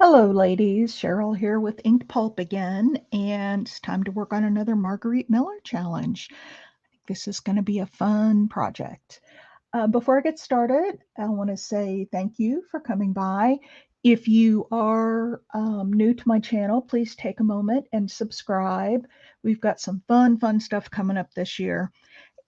Hello, ladies. Cheryl here with Inked Pulp again, and it's time to work on another Margarete Miller challenge. I think this is going to be a fun project. Before I get started, I want to say thank you for coming by. If you are new to my channel, please take a moment and subscribe. We've got some fun stuff coming up this year.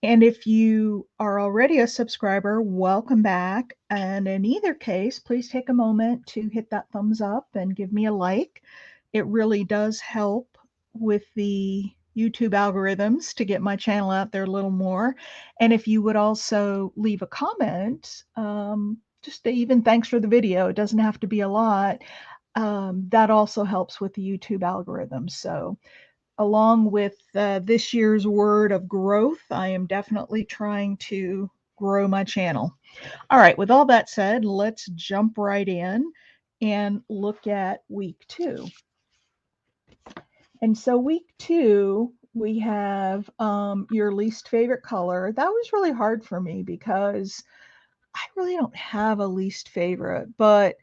And if you are already a subscriber, welcome back. And in either case, please take a moment to hit that thumbs up and give me a like. It really does help with the YouTube algorithms to get my channel out there a little more. And if you would also leave a comment, just even thanks for the video, it doesn't have to be a lot. That also helps with the YouTube algorithm. So along with this year's word of growth, I am definitely trying to grow my channel. All right, with all that said, let's jump right in and look at week 2. And so week 2, we have your least favorite color. That was really hard for me because I really don't have a least favorite, but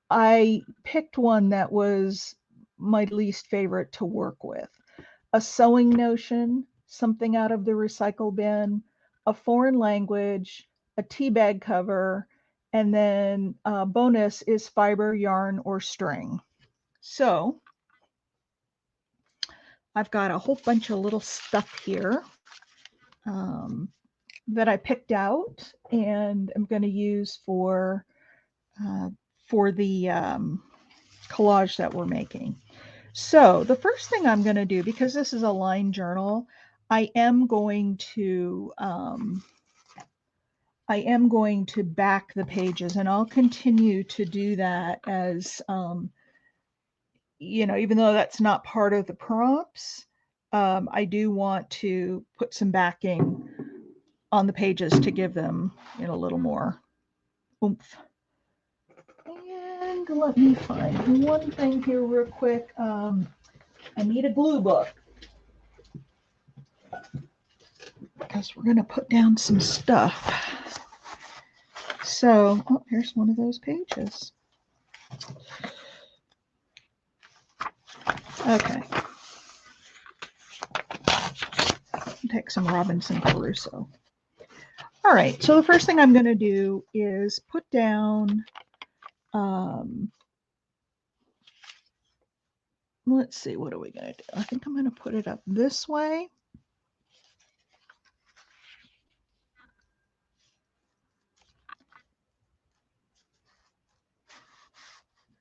I picked one that was my least favorite to work with. A sewing notion, something out of the recycle bin, a foreign language, a tea bag cover, and then bonus is fiber, yarn, or string. So I've got a whole bunch of little stuff here that I picked out and I'm going to use for the collage that we're making. So the first thing I'm going to do, because this is a line journal, I am going to back the pages, and I'll continue to do that as even though that's not part of the prompts, I do want to put some backing on the pages to give them a little more oomph. And let me find one thing here real quick. I need a glue book because we're going to put down some stuff. So, oh, here's one of those pages. Okay. Take some Robinson Crusoe. All right, so the first thing I'm going to do is put down, let's see, what are we going to do? I think I'm going to put it up this way.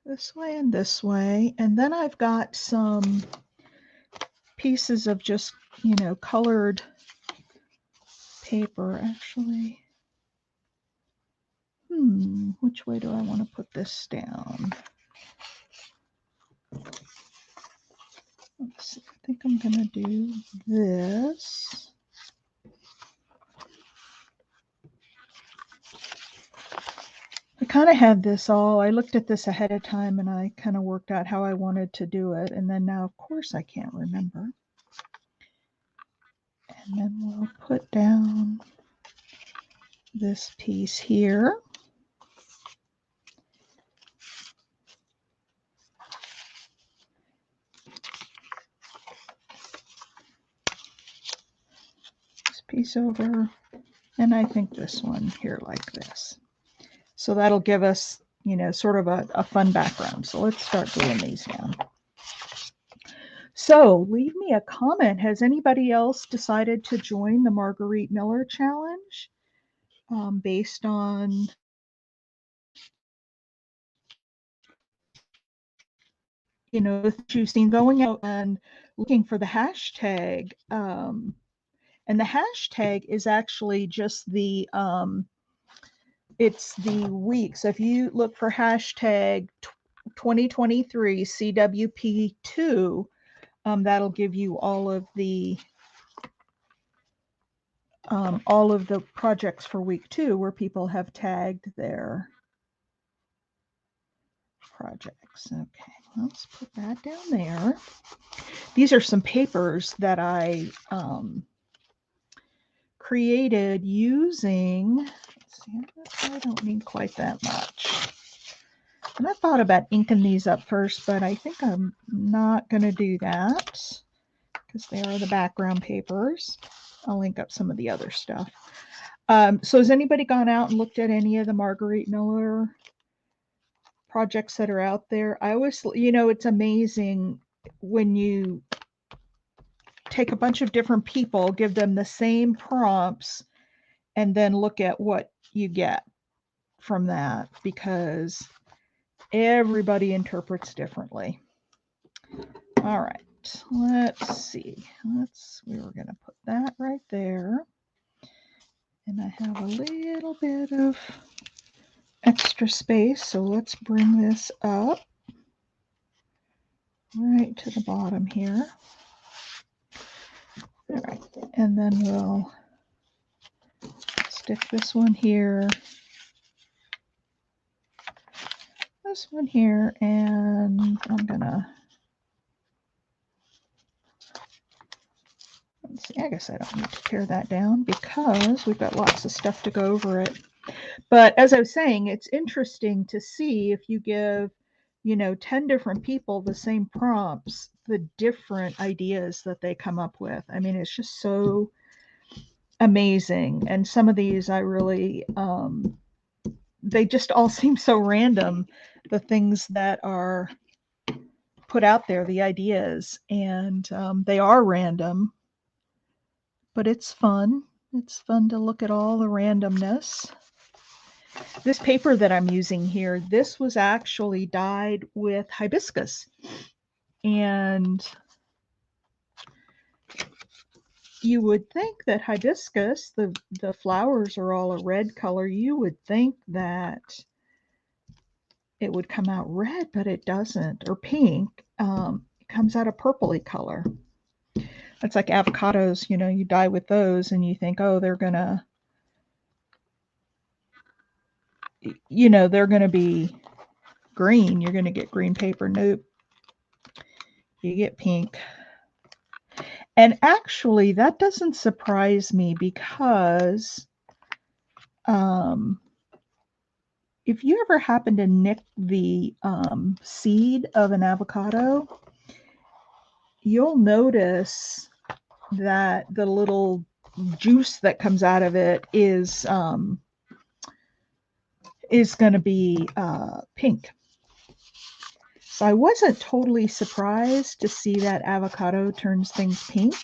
This way and this way. And then I've got some pieces of just, colored paper, actually. Which way do I want to put this down? Let's see, I think I'm going to do this. I kind of had this all, I looked at this ahead of time and I kind of worked out how I wanted to do it. And then now, of course, I can't remember. And then we'll put down this piece here. This piece over, and I think this one here like this. So that'll give us, sort of a fun background. So let's start gluing these down. So leave me a comment. Has anybody else decided to join the Margarete Miller challenge based on the things you've seen, going out and looking for the hashtag? And the hashtag is actually just the it's the week. So if you look for hashtag 2023 CWP2, that'll give you all of the projects for week 2 where people have tagged their projects. Okay, let's put that down there. These are some papers that I created using, let's see, I don't need quite that much. And I thought about inking these up first, but I think I'm not going to do that because they are the background papers. I'll ink up some of the other stuff. So has anybody gone out and looked at any of the Margarete Miller projects that are out there? I always, it's amazing when you take a bunch of different people, give them the same prompts, and then look at what you get from that, because everybody interprets differently. All right, let's see. We were going to put that right there. And I have a little bit of extra space, so let's bring this up right to the bottom here. All right, and then we'll stick this one here, this one here, and I'm gonna, let's see, I guess I don't need to tear that down because we've got lots of stuff to go over it. But as I was saying, it's interesting to see if you give, 10 different people the same prompts, the different ideas that they come up with. I mean, it's just so amazing. And some of these I really, they just all seem so random, the things that are put out there, the ideas, and they are random, but it's fun. It's fun to look at all the randomness. This paper that I'm using here, this was actually dyed with hibiscus. And you would think that hibiscus, the flowers are all a red color. You would think that it would come out red, but it doesn't, or pink. It comes out a purpley color. It's like avocados, you dye with those and you think, oh, they're going to, they're going to be green. You're going to get green paper. Nope. You get pink. And actually, that doesn't surprise me because if you ever happen to nick the seed of an avocado, you'll notice that the little juice that comes out of it is going to be pink. So I wasn't totally surprised to see that avocado turns things pink.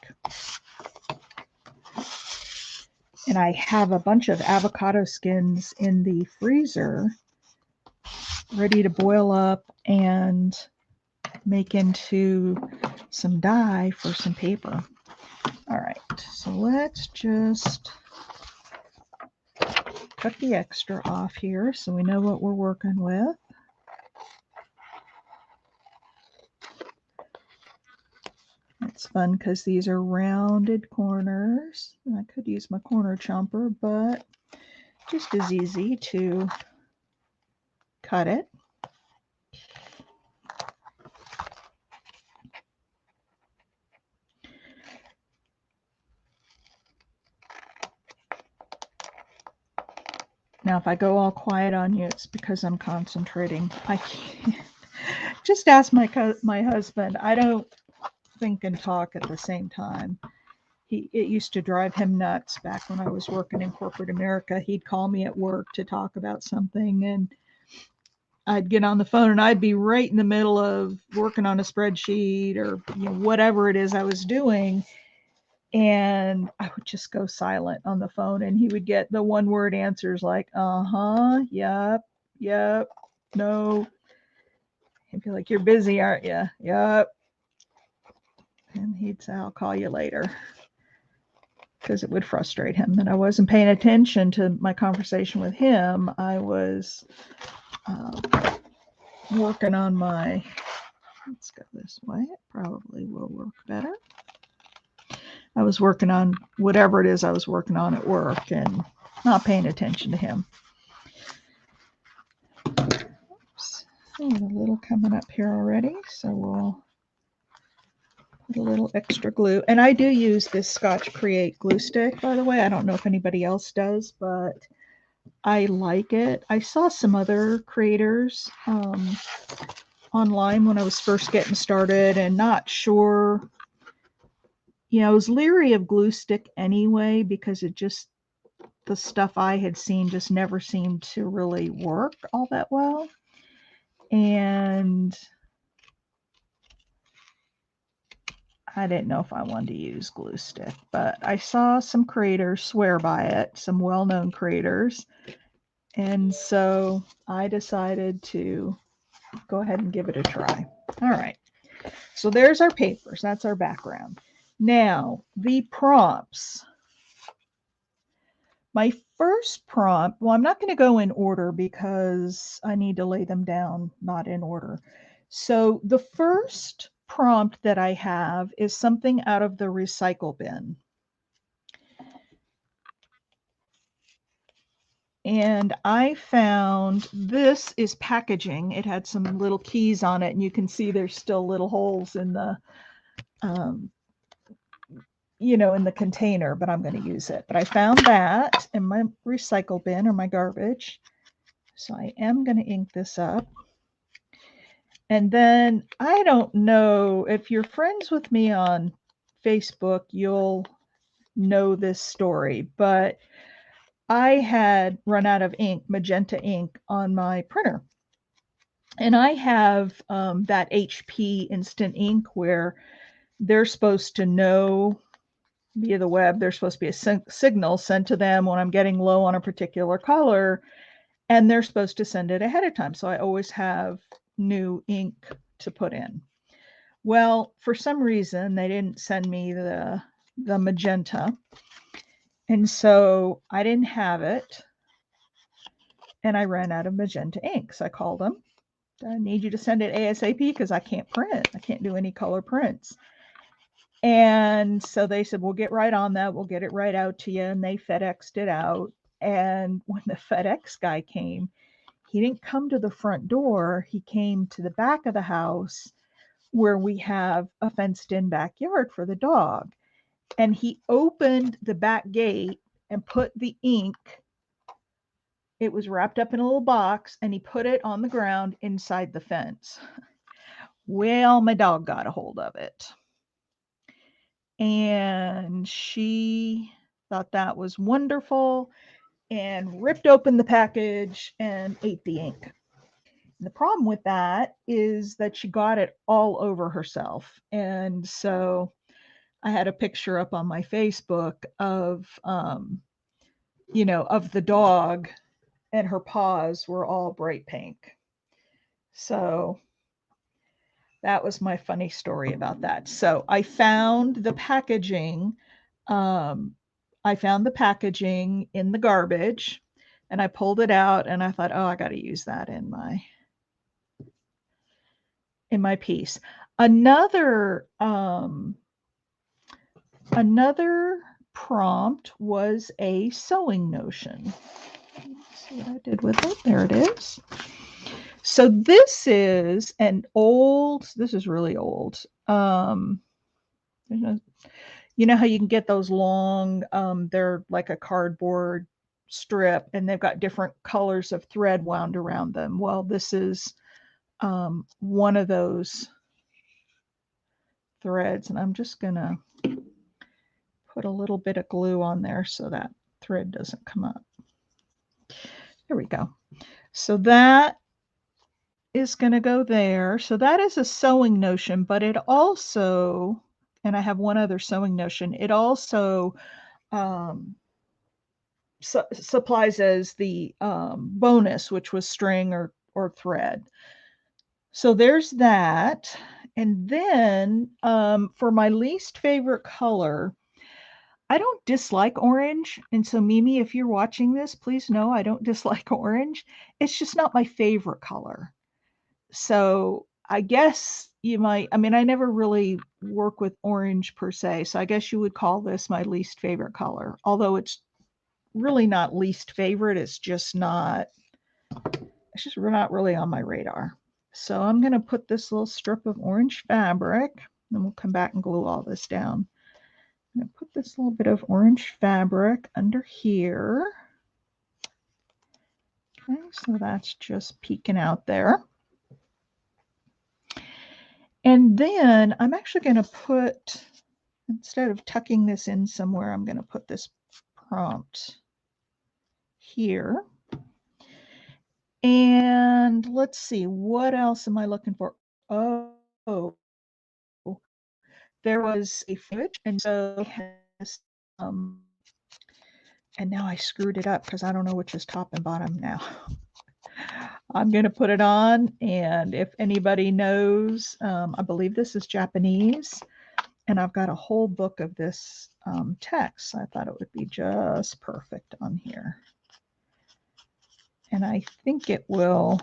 And I have a bunch of avocado skins in the freezer ready to boil up and make into some dye for some paper. All right, so let's just cut the extra off here so we know what we're working with. It's fun because these are rounded corners. I could use my corner chomper, but just as easy to cut it. Now, if I go all quiet on you, it's because I'm concentrating. I can't. Just ask my husband. I don't think and talk at the same time. It used to drive him nuts back when I was working in corporate America. He'd call me at work to talk about something, and I'd get on the phone and I'd be right in the middle of working on a spreadsheet or whatever it is I was doing. And I would just go silent on the phone and he would get the one word answers like, yep, no. He'd be like, you're busy, aren't you? Yep. And he'd say, I'll call you later. Because it would frustrate him that I wasn't paying attention to my conversation with him. I was working on my, let's go this way. It probably will work better. I was working on whatever it is I was working on at work and not paying attention to him. Oops. Oh, a little coming up here already, so we'll put a little extra glue. And I do use this Scotch Create glue stick, by the way. I don't know if anybody else does, but I like it. I saw some other creators online when I was first getting started and not sure. I was leery of glue stick anyway because the stuff I had seen just never seemed to really work all that well. And I didn't know if I wanted to use glue stick, but I saw some creators swear by it, some well-known creators. And so I decided to go ahead and give it a try. All right. So there's our papers. That's our background. Now, the prompts. My first prompt, well, I'm not going to go in order because I need to lay them down not in order. So the first prompt that I have is something out of the recycle bin. And I found this is packaging. It had some little keys on it, and you can see there's still little holes in the, in the container, but I'm going to use it. But I found that in my recycle bin or my garbage. So I am going to ink this up. And then I don't know if you're friends with me on Facebook, you'll know this story, but I had run out of ink, magenta ink, on my printer. And I have that HP instant ink where they're supposed to know via the web, there's supposed to be a signal sent to them when I'm getting low on a particular color, and they're supposed to send it ahead of time. So I always have new ink to put in. Well, for some reason, they didn't send me the magenta. And so I didn't have it. And I ran out of magenta ink. So I called them. I need you to send it ASAP because I can't print. I can't do any color prints. And so they said, we'll get right on that. We'll get it right out to you. And they FedExed it out. And when the FedEx guy came, he didn't come to the front door. He came to the back of the house where we have a fenced in backyard for the dog. And he opened the back gate and put the ink. It was wrapped up in a little box, and he put it on the ground inside the fence. Well, my dog got a hold of it. And she thought that was wonderful and ripped open the package and ate the ink. The problem with that is that she got it all over herself. And so I had a picture up on my Facebook of, of the dog, and her paws were all bright pink. So that was my funny story about that. So I found the packaging. I found the packaging in the garbage, and I pulled it out, and I thought, oh, I got to use that in my piece. Another prompt was a sewing notion. Let's see what I did with it. There it is. So this is this is really old. You know how you can get those long, they're like a cardboard strip, and they've got different colors of thread wound around them. Well, this is one of those threads, and I'm just gonna put a little bit of glue on there so that thread doesn't come up. There we go. So that is going to go there. So that is a sewing notion, but it also, and I have one other sewing notion, it also supplies as the bonus, which was string or thread. So there's that. And then for my least favorite color, I don't dislike orange. And so Mimi, if you're watching this, please know I don't dislike orange. It's just not my favorite color. So I guess you might, I mean, I never really work with orange per se. So I guess you would call this my least favorite color, although it's really not least favorite. It's just not really on my radar. So I'm going to put this little strip of orange fabric, and we'll come back and glue all this down. I'm going to put this little bit of orange fabric under here. Okay, so that's just peeking out there. And then I'm actually going to put, instead of tucking this in somewhere, I'm going to put this prompt here. And let's see, what else am I looking for? Oh, there was a image, and so this, and now I screwed it up because I don't know which is top and bottom now. I'm going to put it on, and if anybody knows, I believe this is Japanese, and I've got a whole book of this text. I thought it would be just perfect on here. And I think it will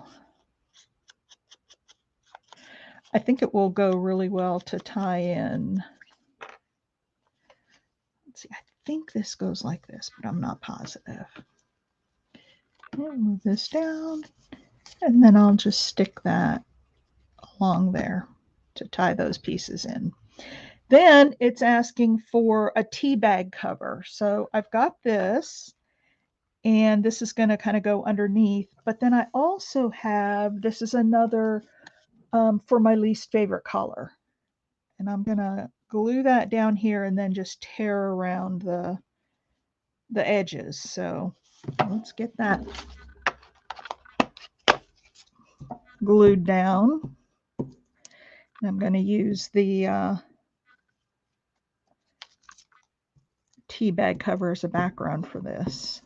go really well to tie in. Let's see, I think this goes like this, but I'm not positive. I'll move this down, and then I'll just stick that along there to tie those pieces in. Then it's asking for a tea bag cover. So I've got this, and this is going to kind of go underneath. But then I also have, this is another for my least favorite color. And I'm going to glue that down here and then just tear around the edges. So let's get that glued down. I'm going to use the tea bag cover as a background for this.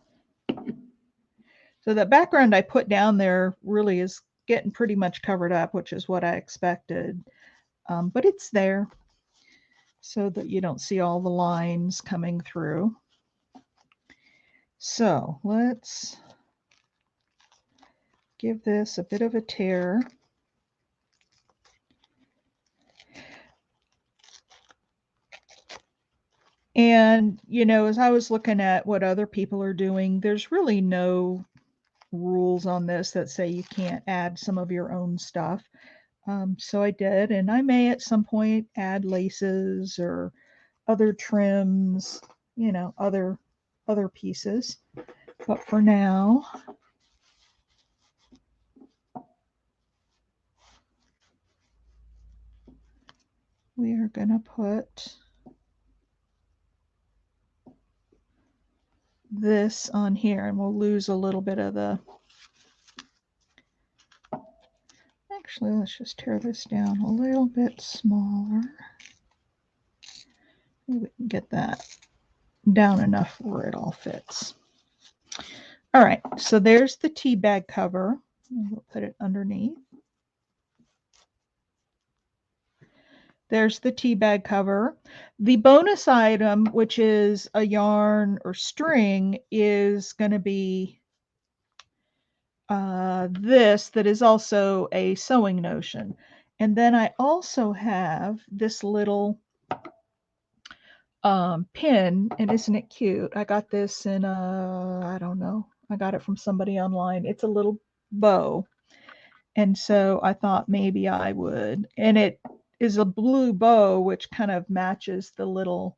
So the background I put down there really is getting pretty much covered up, which is what I expected. But it's there so that you don't see all the lines coming through. So let's give this a bit of a tear. And, you know, as I was looking at what other people are doing, there's really no rules on this that say you can't add some of your own stuff. So I did, and I may at some point add laces or other trims, you know, other pieces. But for now, we are going to put this on here, and we'll lose a little bit of the, actually, let's just tear this down a little bit smaller. Maybe we can get that down enough where it all fits. All right, so there's the tea bag cover. We'll put it underneath. There's the tea bag cover. The bonus item, which is a yarn or string, is going to be this that is also a sewing notion. And then I also have this little pin, and isn't it cute? I got this in I don't know. I got it from somebody online. It's a little bow. And so I thought maybe I would. And it is a blue bow, which kind of matches the little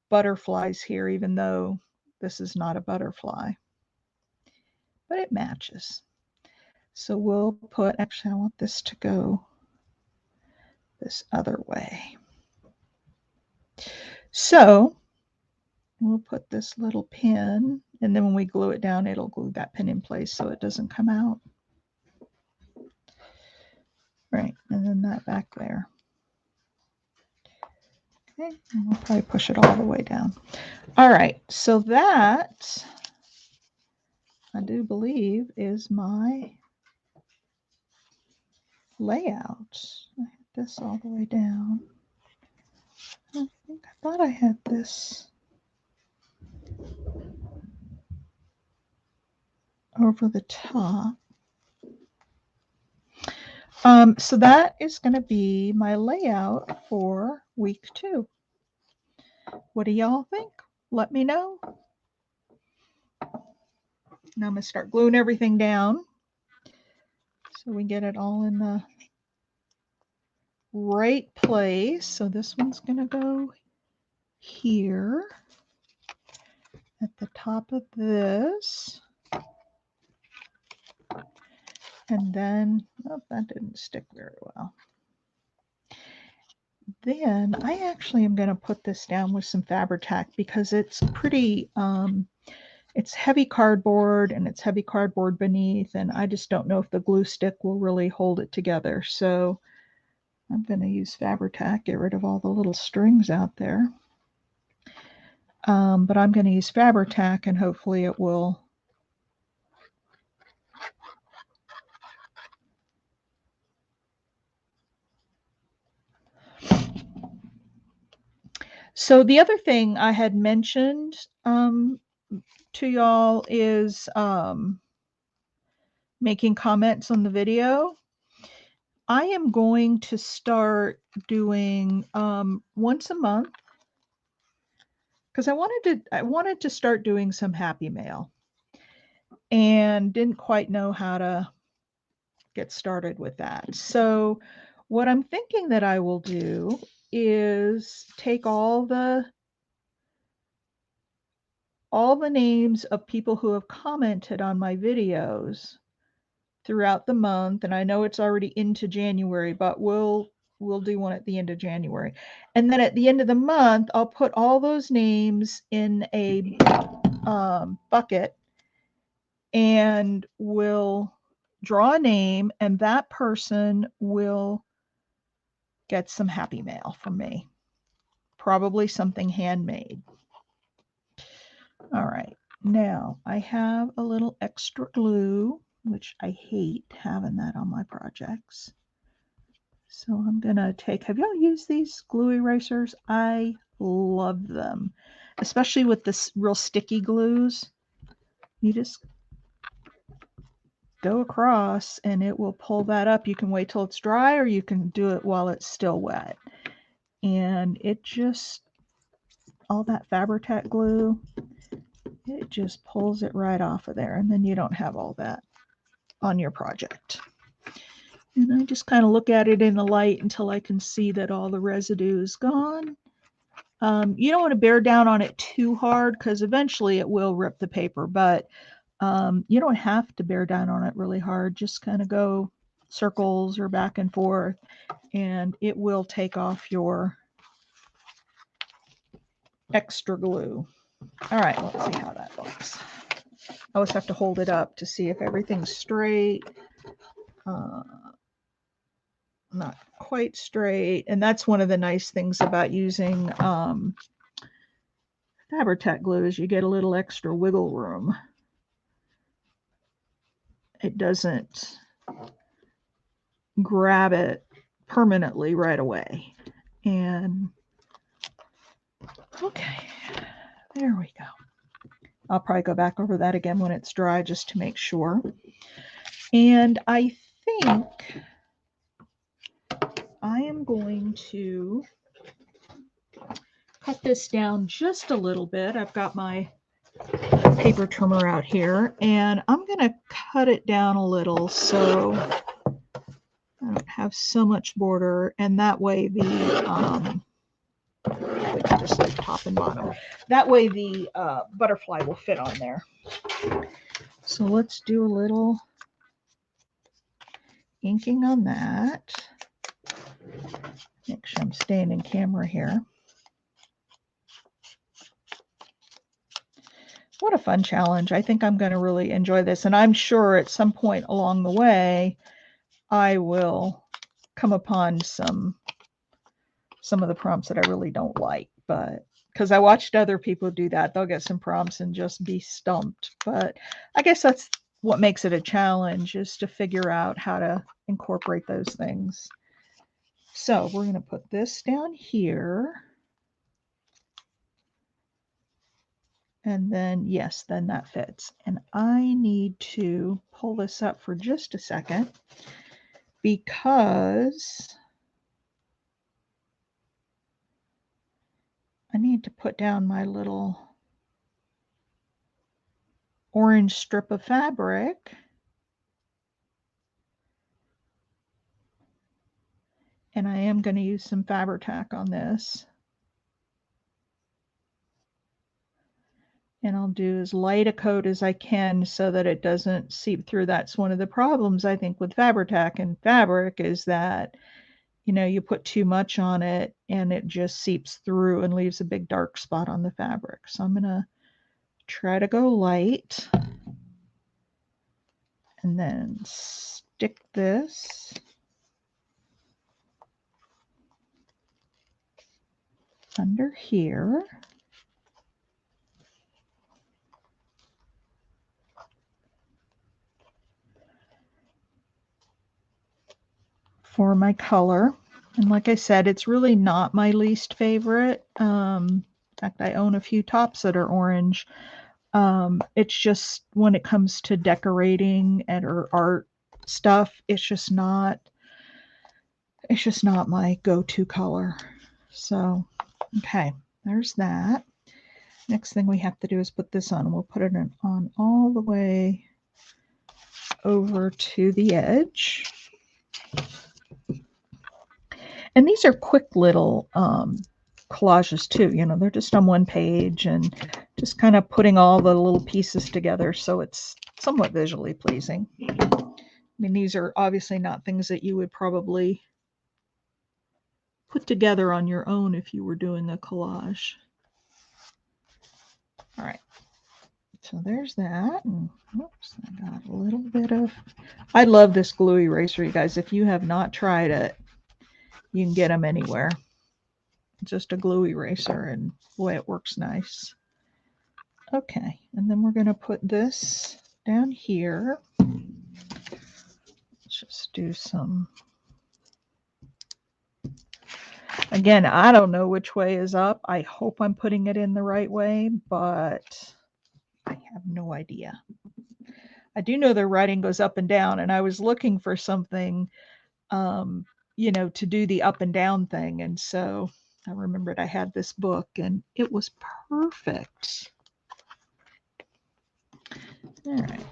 butterflies here, even though this is not a butterfly. But it matches. So we'll put, actually, I want this to go this other way. So we'll put this little pin, and then when we glue it down, it'll glue that pin in place so it doesn't come out. Right, and then that back there. Okay, and we'll probably push it all the way down. All right, so that, I do believe, is my layout. I had this all the way down. I thought I had this over the top. So that is going to be my layout for week 2. What do y'all think? Let me know. Now I'm going to start gluing everything down so we get it all in the right place. So this one's going to go here at the top of this. And then, oh, that didn't stick very well. Then I actually am going to put this down with some Fabri-Tac because it's pretty, it's heavy cardboard and it's heavy cardboard beneath, and I just don't know if the glue stick will really hold it together. So I'm going to use Fabri-Tac, get rid of all the little strings out there. But I'm going to use Fabri-Tac and hopefully it will So the other thing I had mentioned to y'all is making comments on the video. I am going to start doing once a month because I wanted to start doing some happy mail and didn't quite know how to get started with that. So what I'm thinking that I will do is take all the names of people who have commented on my videos throughout the month, and I know it's already into January, but we'll do one at the end of January. And then at the end of the month, I'll put all those names in a bucket and we'll draw a name, and that person will get some happy mail from me. Probably something handmade. All right. Now I have a little extra glue, which I hate having that on my projects. So I'm gonna take, have y'all used these glue erasers? I love them, especially with this real sticky glues. You just go across and it will pull that up. You can wait till it's dry or you can do it while it's still wet. And it just, all that Fabri-Tac glue, it just pulls it right off of there. And then you don't have all that on your project. And I just kind of look at it in the light until I can see that all the residue is gone. You don't want to bear down on it too hard because eventually it will rip the paper, but you don't have to bear down on it really hard. Just kind of go circles or back and forth, and it will take off your extra glue. All right, let's see how that looks. I always have to hold it up to see if everything's straight. Not quite straight, and that's one of the nice things about using Fabri-Tac glue is you get a little extra wiggle room. It doesn't grab it permanently right away. And okay, there we go. I'll probably go back over that again when it's dry just to make sure. And I think I am going to cut this down just a little bit. I've got my paper trimmer out here, and I'm going to cut it down a little so I don't have so much border, and that way the just like top and bottom. That way the butterfly will fit on there. So let's do a little inking on that. Make sure I'm staying in camera here. What a fun challenge. I think I'm going to really enjoy this, and I'm sure at some point along the way I will come upon some of the prompts that I really don't like, but because I watched other people do that, they'll get some prompts and just be stumped. But I guess that's what makes it a challenge, is to figure out how to incorporate those things. So we're going to put this down here. And then, yes, then that fits. And I need to pull this up for just a second because I need to put down my little orange strip of fabric. And I am going to use some Fabri-Tac on this. and I'll do as light a coat as I can so that it doesn't seep through. That's one of the problems, I think, with Fabri-Tac and fabric is that, you know, you put too much on it and it just seeps through and leaves a big dark spot on the fabric. So I'm going to try to go light and then stick this under here. For my color. And like I said, it's really not my least favorite. In fact, I own a few tops that are orange. It's just when it comes to decorating and or art stuff, it's just not my go-to color. So, okay, there's that. Next thing we have to do is put this on. We'll put it on all the way over to the edge. And these are quick little collages too. You know, they're just on one page and just kind of putting all the little pieces together so it's somewhat visually pleasing. I mean, these are obviously not things that you would probably put together on your own if you were doing a collage. All right. So there's that. And whoops, I got a little bit of... I love this glue eraser, you guys. If you have not tried it, you can get them anywhere. Just a glue eraser, and boy, it works nice. Okay, and then we're going to put this down here. Let's just do some... Again, I don't know which way is up. I hope I'm putting it in the right way, but I have no idea. I do know the writing goes up and down, and I was looking for something, you know, to do the up and down thing. And so I remembered I had this book, and it was perfect. All right.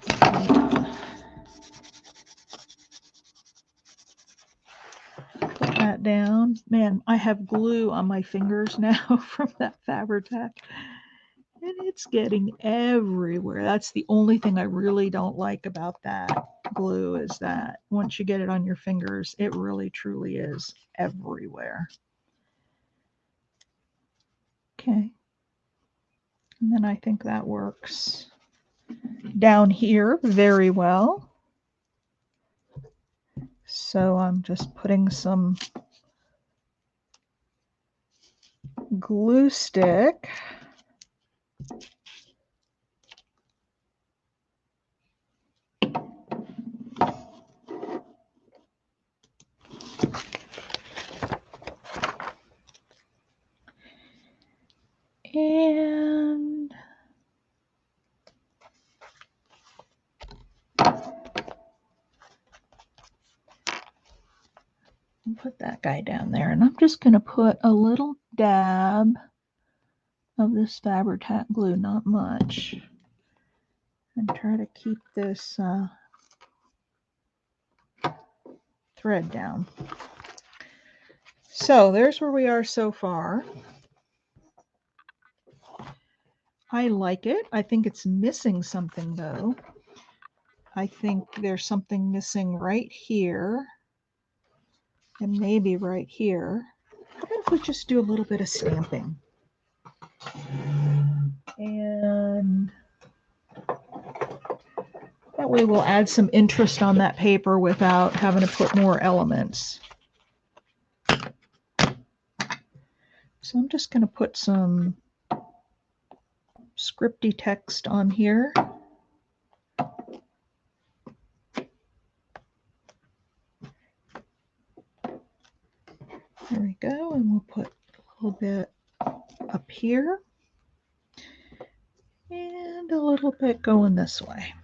Put that down. Man, I have glue on my fingers now from that Fabri-Tac. And it's getting everywhere. That's the only thing I really don't like about that glue is that once you get it on your fingers, it really truly is everywhere. Okay. And then I think that works down here very well. So I'm just putting some glue stick and put that guy down there. And I'm just going to put a little dab of this Fabri-Tac glue, not much, and try to keep this thread down. So there's where we are so far. I like it. I think it's missing something though. I think there's something missing right here and maybe right here. How about if we just do a little bit of stamping? And that way we'll add some interest on that paper without having to put more elements. So I'm just going to put some scripty text on here. There we go, and we'll put a little bit up here and a little bit going this way.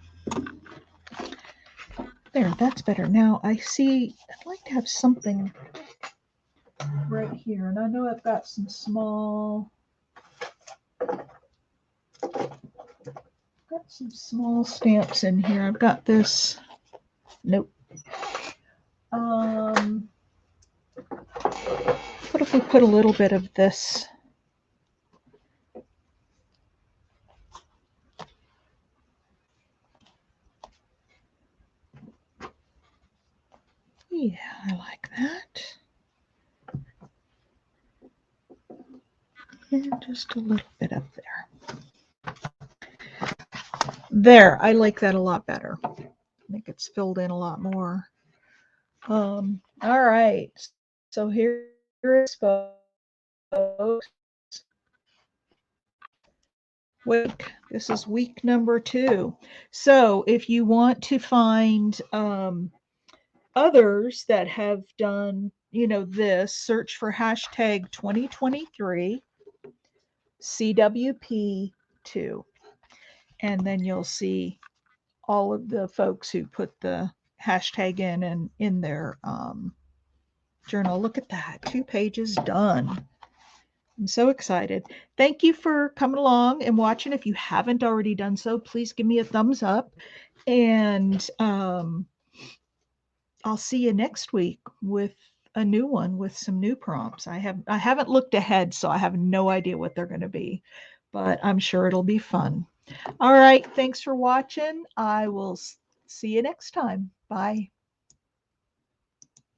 There, that's better. Now I see I'd like to have something right here, and I know I've got some small stamps in here. I've got this. Nope. What if we put a little bit of this Yeah, I like that. And just a little bit up there. There, I like that a lot better. I think it's filled in a lot more. All right, so here is folks. This is week number 2. So if you want to find others that have done, this, search for hashtag 2023 CWP2, and then you'll see all of the folks who put the hashtag in and in their journal. Look at that, 2 pages done. I'm so excited. Thank you for coming along and watching. If you haven't already done so, please give me a thumbs up. And I'll see you next week with a new one with some new prompts. I haven't looked ahead, so I have no idea what they're going to be, but I'm sure it'll be fun. All right, thanks for watching. I will see you next time. Bye.